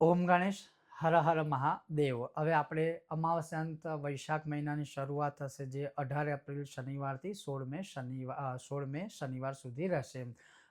ઓમ ગણેશ હર હર મહાદેવ। હવે આપણે અમાવસ્યાંત વૈશાખ મહિનાની શરૂઆત થશે, જે 18 એપ્રિલ શનિવારથી 16 મે શનિવાર સુધી રહેશે।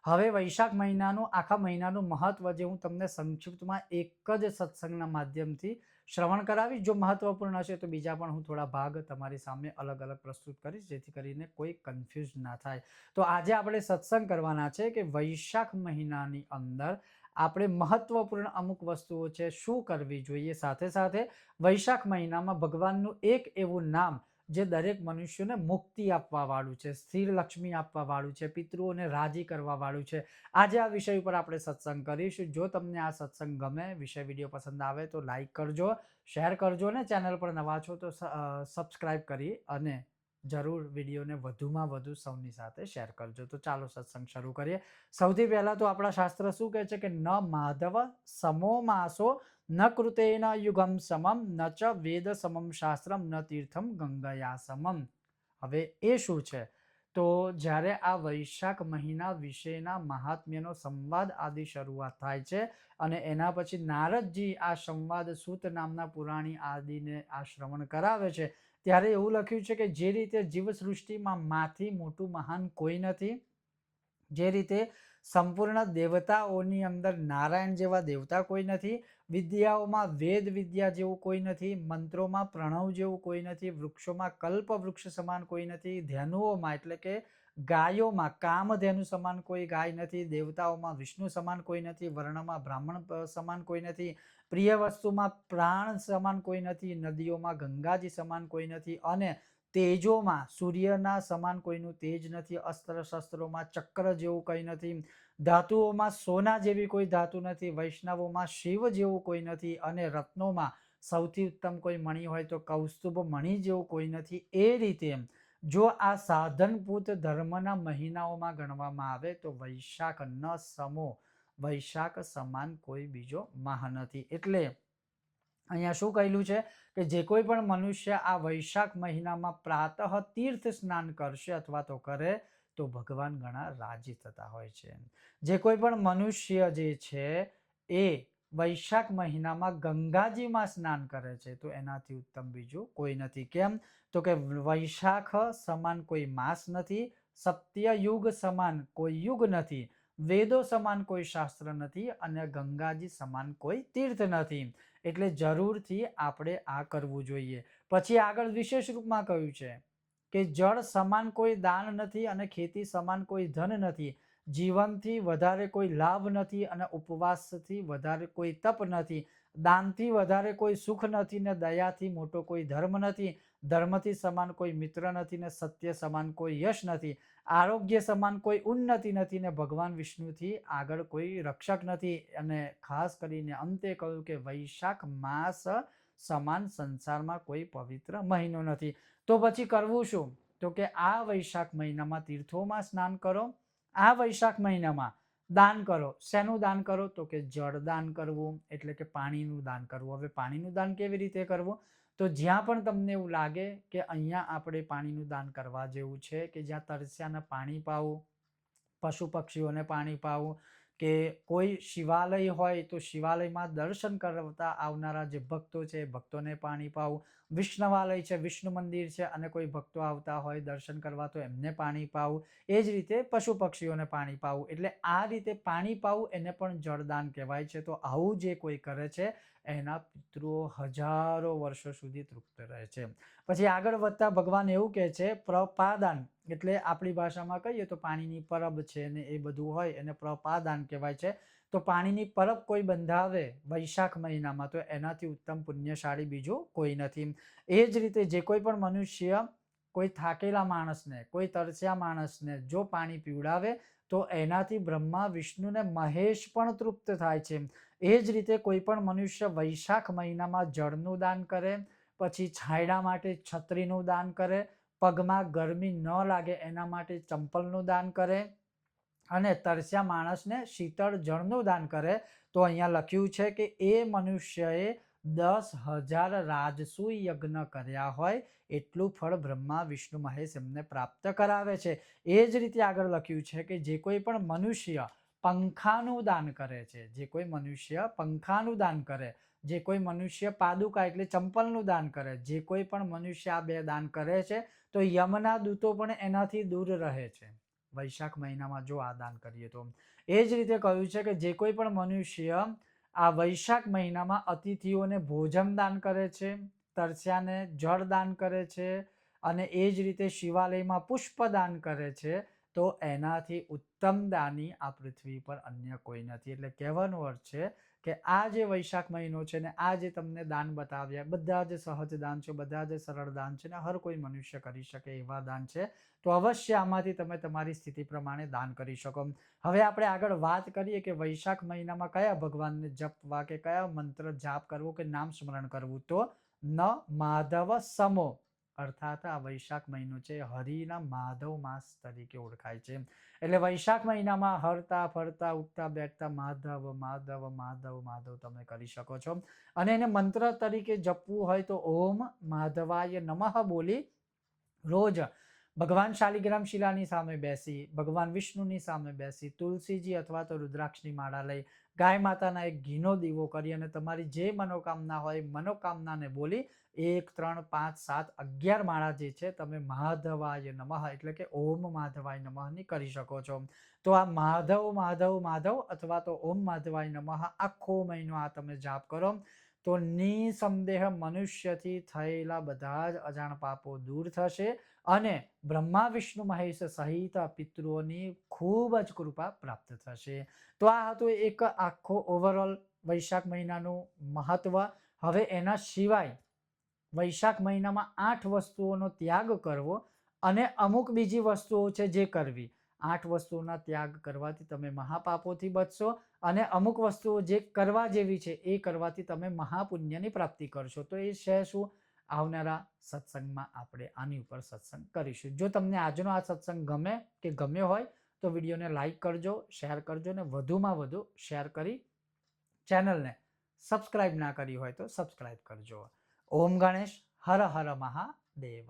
હવે વૈશાખ મહિનાનું આખા મહિનાનું મહત્વ જે હું તમને સંક્ષિપ્તમાં એક જ સત્સંગના માધ્યમથી શ્રવણ કરાવીશ। જો મહત્વપૂર્ણ હશે તો બીજા પણ હું થોડા ભાગ તમારી સામે અલગ અલગ પ્રસ્તુત કરીશ, જેથી કરીને કોઈ કન્ફ્યુઝ ના થાય। તો આજે આપણે સત્સંગ કરવાના છે કે વૈશાખ મહિનાની અંદર આપણે મહત્વપૂર્ણ અમુક વસ્તુઓ છે શું કરવી જોઈએ। સાથે સાથે વૈશાખ મહિનામાં ભગવાનનું એક એવું નામ જે દરેક મનુષ્યને મુક્તિ આપવા વાળું છે, સ્થિર લક્ષ્મી આપવા વાળું છે, પિતૃઓને રાજી કરવા વાળું છે। આજે આ વિષય ઉપર આપણે સત્સંગ કરીશું। જો તમને આ સત્સંગ ગમે, વિડીયો પસંદ આવે તો લાઈક કરજો, શેર કરજો ને ચેનલ પર નવા છો તો સબસ્ક્રાઈબ કરી અને જરૂર વિડીયોને વધુમાં વધુ સૌની સાથે શેર કરજો। તો ચાલો સત્સંગ શરૂ કરીએ। સૌથી પહેલા તો આપણા શાસ્ત્ર શું કહે છે કે ન માધવ સમો માસો ન કૃતેન યુગમ સમમ ન ચ વેદ સમમ શાસ્ત્રમ ન તીર્થમ ગંગયા સમમ। હવે એ શું છે? તો જ્યારે આ વૈશાખ મહિના વિશેના મહાત્મ્યનો સંવાદ આદિ શરૂઆત થાય છે અને એના પછી નારદજી આ સંવાદ સૂત નામના પુરાણી આદિને આ શ્રવણ કરાવે છે, ત્યારે એવું લખ્યું છે કે જે રીતે જીવ સૃષ્ટિમાં માથી મોટું મહાન કોઈ નથી, જે રીતે સંપૂર્ણ દેવતાઓની અંદર નારાયણ જેવા દેવતા કોઈ નથી, વિદ્યાઓમાં વેદ વિદ્યા જેવું કોઈ નથી, મંત્રોમાં પ્રણવ જેવું કોઈ નથી, વૃક્ષોમાં કલ્પ વૃક્ષ સમાન કોઈ નથી, ધેનુઓમાં એટલે કે ગાયોમાં કામધેનુ સમાન કોઈ ગાય નથી, દેવતાઓમાં વિષ્ણુ સમાન કોઈ નથી, વર્ણમાં બ્રાહ્મણ સમાન કોઈ નથી, પ્રિય વસ્તુમાં પ્રાણ સમાન કોઈ નથી, નદીઓમાં ગંગાજી સમાન કોઈ નથી, અને તેજોમાં સૂર્યના સમાન કોઈનું તેજ નથી, અસ્ત્ર શસ્ત્રોમાં ચક્ર જેવું કંઈ નથી, ધાતુઓમાં સોના જેવી કોઈ ધાતુ નથી, વૈષ્ણવોમાં શિવ જેવું કોઈ નથી, અને રત્નોમાં સૌથી ઉત્તમ કોઈ મણિ હોય તો કૌસ્તુભ મણિ જેવું કોઈ નથી। એ રીતે જો આ સાધનભૂત ધર્મના મહિનાઓમાં ગણવામાં આવે તો વૈશાખ ન સમો, વૈશાખ સમાન કોઈ બીજો માહ નથી। એટલે અહીંયા શું કહેલું છે કે જે કોઈ પણ મનુષ્ય આ વૈશાખ મહિનામાં પ્રાતઃ તીર્થ સ્નાન કરશે અથવા તો કરે તો ભગવાન ઘણા રાજી થતા હોય છે। જે કોઈ પણ મનુષ્ય જે છે એ વૈશાખ મહિનામાં ગંગાજીમાં સ્નાન કરે છે તો એનાથી ઉત્તમ બીજું કોઈ નથી। કેમ? તો કે વૈશાખ સમાન કોઈ માસ નથી, સત્યયુગ સમાન કોઈ યુગ નથી, વેદો સમાન કોઈ શાસ્ત્ર નથી, અને ગંગાજી સમાન કોઈ તીર્થ નથી। એટલે જરૂરથી આપણે આ કરવું જોઈએ। પછી આગળ વિશેષ રૂપમાં કહ્યું છે કે જળ સમાન કોઈ દાન નથી, અને ખેતી સમાન કોઈ ધન નથી, જીવનથી વધારે કોઈ લાભ નથી, અને ઉપવાસથી વધારે કોઈ તપ નથી, દાનથી વધારે કોઈ સુખ નથી, ને દયાથી મોટો કોઈ ધર્મ નથી, ધર્મથી સમાન કોઈ મિત્ર નથી, ને સત્ય સમાન કોઈ યશ નથી, આરોગ્ય સમાન કોઈ ઉન્નતિ નથી, ને ભગવાન વિષ્ણુથી આગળ કોઈ રક્ષક નથી। અને ખાસ કરીને અંતે કહ્યું કે વૈશાખ માસ સમાન સંસારમાં કોઈ પવિત્ર મહિનો નથી। તો પછી કરવું શું? તો કે આ વૈશાખ મહિનામાં તીર્થોમાં સ્નાન કરો, આ વૈશાખ મહિનામાં દાન કરો। શેનું દાન કરો? તો કે જળ દાન કરવું, એટલે કે પાણીનું દાન કરવું। હવે પાણીનું દાન કેવી રીતે કરવું? તો જ્યાં પણ તમને એવું લાગે કે અહીંયા આપણે પાણીનું દાન કરવા જેવું છે, કે જ્યાં તરસ્યાને પાણી પાવું, પશુ પક્ષીઓને પાણી પાવું, કે કોઈ શિવાલય હોય તો શિવાલયમાં દર્શન કરતા આવનારા જે ભક્તો છે ભક્તોને પાણી પાવું, વિષ્ણવાલય છે, વિષ્ણુ મંદિર છે અને કોઈ ભક્તો આવતા હોય દર્શન કરવા તો એમને પાણી પાવું, એ જ રીતે પશુ પક્ષીઓને પાણી પાવું। એટલે આ રીતે પાણી પાવું એને પણ જળદાન કહેવાય છે। તો આવું જે કોઈ કરે છે એના પિતૃઓ હજારો વર્ષો સુધી તૃપ્ત રહે છે। પછી આગળ વધતા ભગવાન એવું કહે છે પ્રપાદાન, એટલે આપણી ભાષામાં કહીએ તો પાણીની પરબ છે ને એ બધું હોય એને પ્રપાદાન કહેવાય છે। તો પાણીની પરબ કોઈ બંધાવે વૈશાખ મહિનામાં તો એનાથી ઉત્તમ પુણ્યશાળી બીજું કોઈ નથી। એ જ રીતે જે કોઈ પણ મનુષ્ય કોઈ થાકેલા માણસને, કોઈ તરસ્યા માણસને જો પાણી પીવડાવે તો એનાથી બ્રહ્મા વિષ્ણુ ને મહેશ પણ તૃપ્ત થાય છે। એ જ રીતે કોઈ પણ મનુષ્ય વૈશાખ મહિનામાં જળનું દાન કરે, પછી છાંયડા માટે છત્રીનું દાન કરે, પગમાં ગરમી ન લાગે એના માટે ચંપલનું દાન કરે, અને તરસ્યા માણસને શીતળ જળનું દાન કરે, તો અહીંયા લખ્યું છે કે એ મનુષ્યએ 10,000 રાજસૂય યજ્ઞ કર્યા હોય એટલું ફળ બ્રહ્મા વિષ્ણુ મહેશ એમને પ્રાપ્ત કરાવે છે। એ જ રીતે આગળ લખ્યું છે કે જે કોઈ પણ મનુષ્ય પંખાનું દાન કરે છે, જે કોઈ મનુષ્ય પંખાનું દાન કરે, જે કોઈ મનુષ્ય પાદુકા એટલે ચંપલનું દાન કરે, જે કોઈ પણ મનુષ્ય આ 2 દાન કરે છે તો યમના દૂતો પણ એનાથી દૂર રહે છે વૈશાખ મહિનામાં જો આ દાન કરીએ તો. એ જ રીતે કહ્યું છે કે જે કોઈ પણ મનુષ્ય આ વૈશાખ મહિનામાં અતિથિઓને ભોજન દાન કરે છે, તરસ્યાને જળ દાન કરે છે અને એ જ રીતે શિવાલયમાં પુષ્પ દાન કરે છે તો એનાથી ઉત્તમ દાની આ પૃથ્વી પર અન્ય કોઈ નથી. એટલે કહેવાનો અર્થ છે કે આ જે વૈશાખ મહિનો છે ને આ જે તમને દાન બતાવ્યા બધા જ સહજ દાન છે, બધા જ સરળ દાન છે ને હર કોઈ મનુષ્ય કરી શકે એવા દાન છે. તો અવશ્ય આમાંથી તમે તમારી સ્થિતિ પ્રમાણે દાન કરી શકો. હવે આપણે આગળ વાત કરીએ કે વૈશાખ મહિનામાં કયા ભગવાનને જપવા કે કયા મંત્ર જાપ કરવો કે નામ સ્મરણ કરવું. તો ન માધવ સમો અર્થાત આ વૈશાખ મહિનો છે હરિના માધવ માસ તરીકે ઓળખાય છે. એટલે વૈશાખ મહિનામાં હરતા ફરતા ઉઠતા બેઠતા માધવ માધવ માધવ માધવ તમે કરી શકો છો. અને એને મંત્ર તરીકે જપવું હોય તો ઓમ માધવાય નમઃ બોલી રોજ ભગવાન શાલિગ્રામ શિલાની સામે બેસી, ભગવાન વિષ્ણુની સામે બેસી, તુલસીજી અથવા તો રુદ્રાક્ષની માળા લઈ, ગાય માતાના એક ઘીનો દીવો કરી અને તમારી જે મનોકામના હોય મનોકામનાને બોલી 1 3 5 7 11 માળા જે છે તમે માધવાય નમઃ એટલે કે ઓમ માધવાય નમઃની કરી શકો છો. તો આ માધવ માધવ માધવ અથવા તો ઓમ માધવાય નમઃ આખો મહિનો આ તમે જાપ કરો તો નિસંદેહ મનુષ્યથી થયેલા બધા જ અજાણ પાપો દૂર થશે અને બ્રહ્મા વિષ્ણુ મહેશ સહિત પિતૃઓની ખૂબ જ કૃપા પ્રાપ્ત થશે. તો આ હતું એક આખો ઓવરઓલ વૈશાખ મહિનાનું મહત્વ. હવે એના સિવાય વૈશાખ મહિનામાં 8 વસ્તુઓનો ત્યાગ કરવો અને અમુક બીજી વસ્તુઓ છે જે કરવી. 8 વસ્તુઓના ત્યાગ કરવાથી તમે મહાપાપોથી બચશો અને અમુક વસ્તુઓ જે કરવા જેવી છે એ કરવાથી તમે મહાપુણ્યની પ્રાપ્તિ કરશો. તો એ છે શું? આવનારા સત્સંગમાં આપણે આની ઉપર સત્સંગ કરીશું. જો તમને આજનો આ સત્સંગ ગમે કે ગમ્યો હોય તો વિડીયોને લાઈક કરજો, શેર કરજો ને વધુમાં વધુ શેર કરી ચેનલને સબસ્ક્રાઇબ ના કરી હોય તો સબસ્ક્રાઇબ કરજો. ઓમ ગણેશ હર હર મહાદેવ.